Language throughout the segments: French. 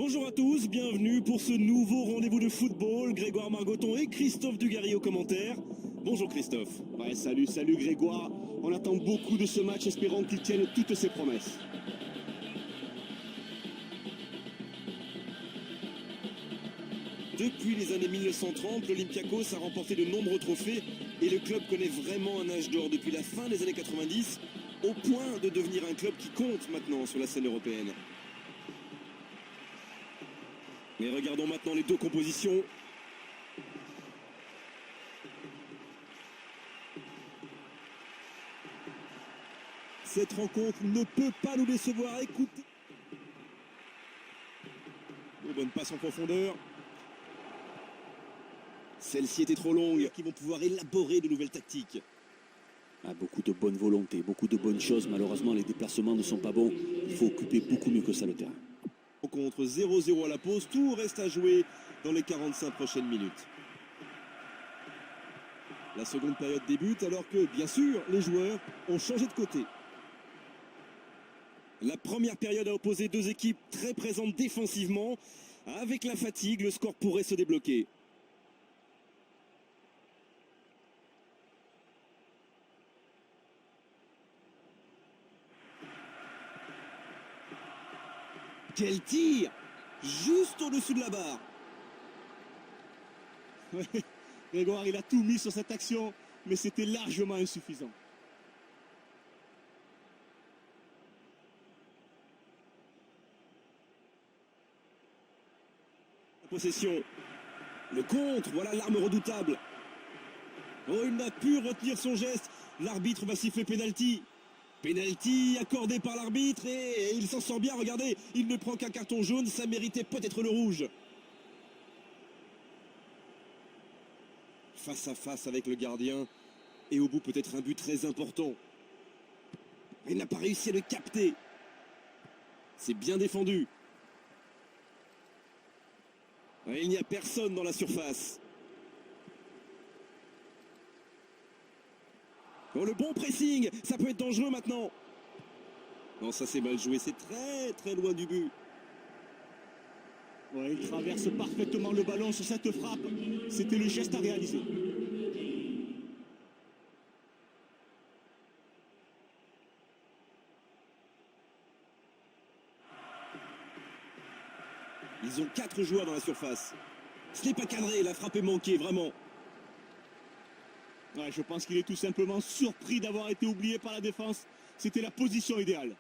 Bonjour à tous, bienvenue pour ce nouveau rendez-vous de football. Grégoire Margoton et Christophe Dugarry aux commentaires. Bonjour Christophe. Ouais, salut Grégoire. On attend beaucoup de ce match, espérons qu'il tienne toutes ses promesses. Depuis les années 1930, l'Olympiakos a remporté de nombreux trophées et le club connaît vraiment un âge d'or depuis la fin des années 90, au point de devenir un club qui compte maintenant sur la scène européenne. Mais regardons maintenant les deux compositions. Cette rencontre ne peut pas nous décevoir. Écoutez. Bonne passe en profondeur. Celle-ci était trop longue, qui vont pouvoir élaborer de nouvelles tactiques. Beaucoup de bonne volonté, beaucoup de bonnes choses. Malheureusement, les déplacements ne sont pas bons. Il faut occuper beaucoup mieux que ça le terrain. Contre 0-0 à la pause, tout reste à jouer dans les 45 prochaines minutes. La seconde période débute alors que, bien sûr, les joueurs ont changé de côté. La première période a opposé deux équipes très présentes défensivement. Avec la fatigue, le score pourrait se débloquer. Quel tir! Juste au-dessus de la barre. Ouais, Grégoire, il a tout mis sur cette action, mais c'était largement insuffisant. Possession. Le contre, voilà l'arme redoutable. Oh, il n'a pu retenir son geste. L'arbitre va siffler pénalty. Pénalty accordé par l'arbitre et il s'en sort bien, regardez. Il ne prend qu'un carton jaune, ça méritait peut-être le rouge. Face à face avec le gardien. Et au bout peut-être un but très important. Il n'a pas réussi à le capter. C'est bien défendu. Il n'y a personne dans la surface. Oh, le bon pressing, ça peut être dangereux maintenant. Non, ça c'est mal joué, c'est très loin du but. Ouais, il traverse parfaitement le ballon sur cette frappe. C'était le geste à réaliser. Ils ont 4 joueurs dans la surface. Ce n'est pas cadré, la frappe est manquée, vraiment. Ouais, je pense qu'il est tout simplement surpris d'avoir été oublié par la défense. C'était la position idéale.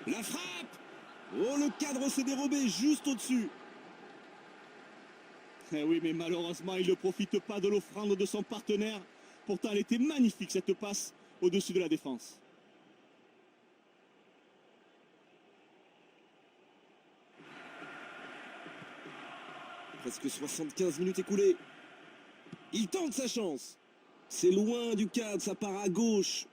La frappe! Oh, le cadre s'est dérobé juste au-dessus. Eh oui, mais malheureusement, il ne profite pas de l'offrande de son partenaire. Pourtant, elle était magnifique, cette passe au-dessus de la défense. Presque 75 minutes écoulées. Il tente sa chance. C'est loin du cadre, ça part à gauche.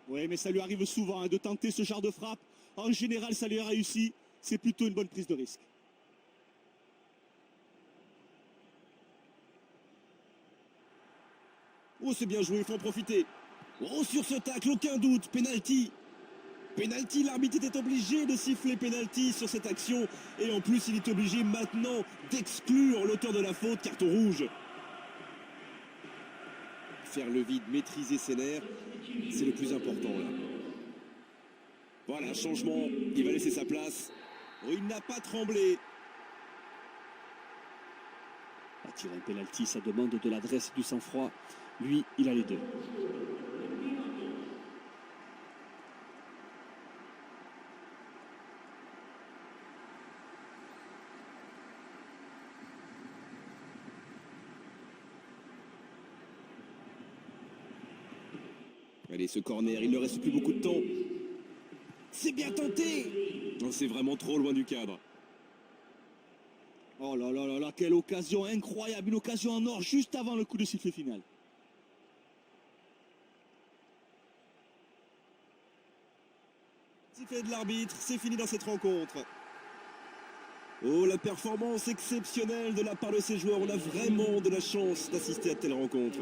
Oui, mais ça lui arrive souvent de tenter ce genre de frappe. En général, ça lui a réussi. C'est plutôt une bonne prise de risque. Oh, c'est bien joué, il faut en profiter. Oh, sur ce tacle, aucun doute, penalty. Penalty, l'arbitre était obligé de siffler penalty sur cette action. Et en plus, il est obligé maintenant d'exclure l'auteur de la faute, carton rouge. Faire le vide, maîtriser ses nerfs, c'est le plus important là. Voilà, changement, il va laisser sa place. Oh, il n'a pas tremblé. Tirer un penalty, ça demande de l'adresse, du sang-froid. Lui, il a les deux. Allez, ce corner, il ne reste plus beaucoup de temps. C'est bien tenté. Non, c'est vraiment trop loin du cadre. Oh là là là là, quelle occasion incroyable. Une occasion en or juste avant le coup de sifflet final. Sifflet de l'arbitre, c'est fini dans cette rencontre. Oh, la performance exceptionnelle de la part de ces joueurs. On a vraiment de la chance d'assister à telle rencontre.